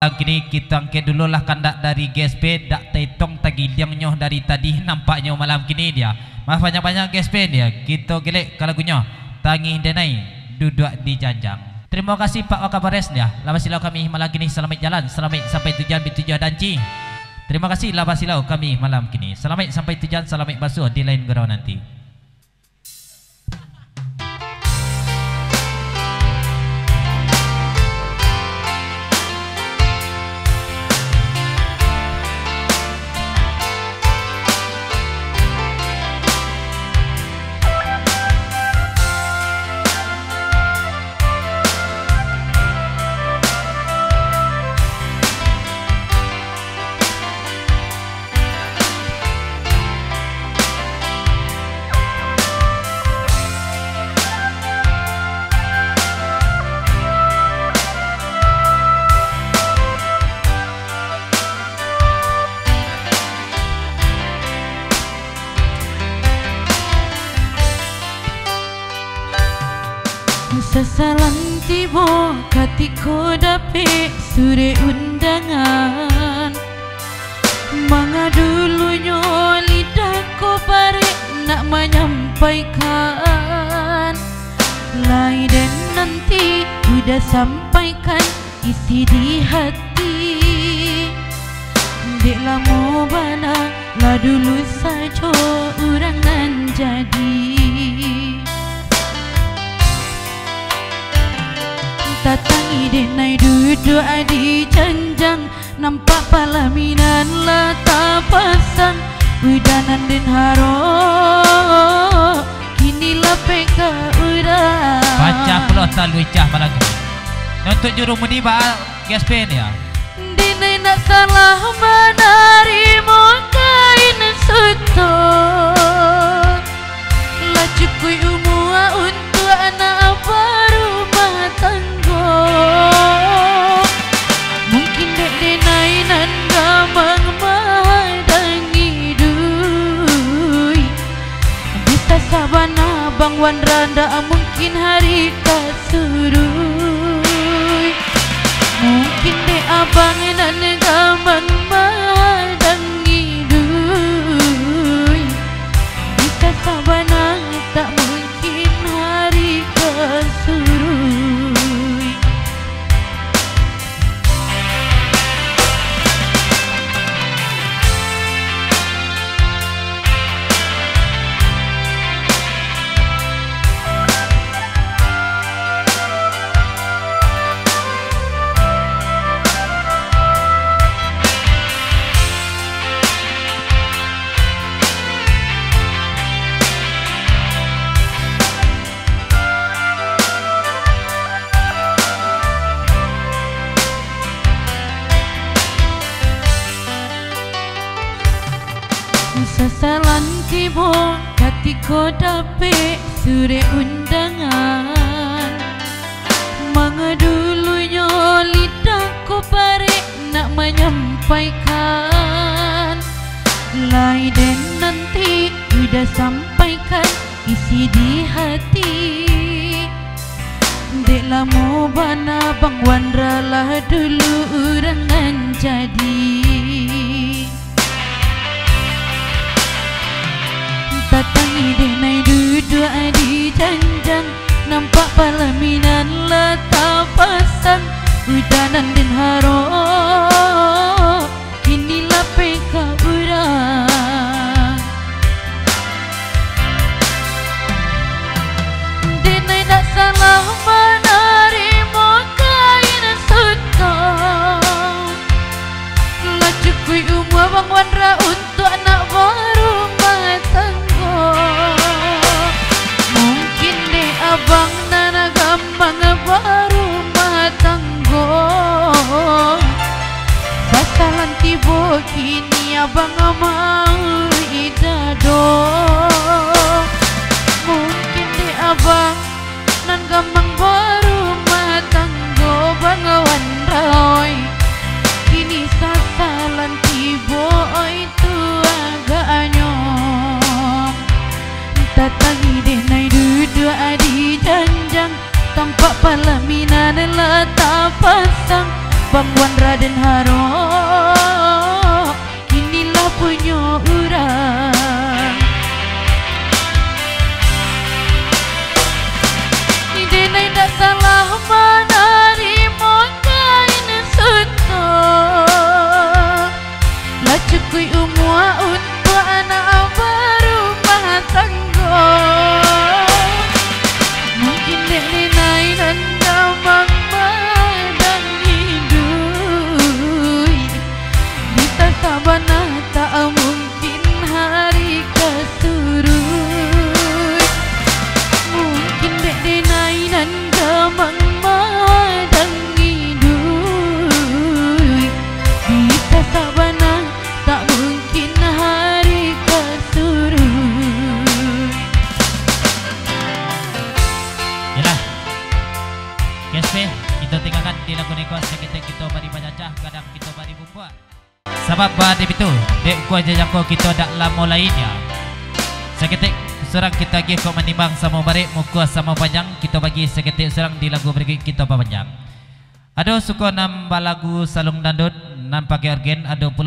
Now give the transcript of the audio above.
Kini kita angkat dulu lah kandak dari GSP. Dak taitong tagiliang nyoh dari tadi nampaknya malam kini dia. Maaf banyak-banyak GSP dia. Kita gelek kalau gunyo tangi denai duduk di janjang. Terima kasih Pak Wakabares dia. Lawas silau kami malam kini selamat jalan, selamat sampai tujuan bitujuan danci. Terima kasih lawas silau kami malam kini. Selamat sampai tujuan, selamat basuh di lain gerau nanti. Sasalan tiba katiko dapet sure undangan. Manga dulunya lidahku parek nak menyampaikan. Lai dan nanti udah sampaikan isi di hati. Dek lama bana lah dulu saja urangan jadi. Tatangi denai duduk di janjang. Nampak palaminan lah tak pasang. Udanan den haro kini lah peka udah. Baca puluh talui cah balagi. Untuk juru mudi ba GSP ya. Denai nak salah menerima kain suto. Lah cukui umur untuk anak baru matang. Mungkin dek denai nan gamang madangi dui. Bisa sabana bang wan randa mungkin hari kasurui. Mungkin dek abang nan gamang madangi dui. Bisa sabana tak mungkin hari kasurui. Sasalan tiba katiko dapet sure undangan. Manga dulunya lidahku parek nak menyampaikan. Lai dan nanti udah sampaikan isi di hati. Dek lama bana bang wandra lah dulu urangan jadi. Tatangi denai duduk di janjang. Nampak palaminan lah tak pasang. Udanan den haro kini lah peka urang. Denai tak salah menerima kain suto. Lah cukui umur bang wandra untuk anak baru matang. Mungkin deh abang nana gampang baru matanggo. Sasalan tiba kini abang mau idado. Mungkin deh abang nan gampang baru matanggo bangawan roy. Kini sasalan tiba itu agak anyong. Tatangi denai duduk di janjang. Tampak palaminan lah tak pasang. Bang wan raden harap inilah punya orang. Denai dak salah menerima kain suto, lah cukup umur untuk anak berumah tangga. Mungkin dek denai dan damang badan hidup, kita sabana tak mungkin hari kesurut. Mungkin dek denai dan damang badan hidup, kita sabana tak mungkin hari kesurut. Yalah GSP kita tinggalkan di lagu neko seketik kita bari bajajah kadang kita bari buat sebab pada itu dek ku aja jangko kita dak lama lainnya seketik serang kita gi kok menimbang sama barik muka sama panjang kita bagi seketik serang di lagu berikut kita panjang. Ada suka nambah lagu salung dandut nan pakai organ ada pula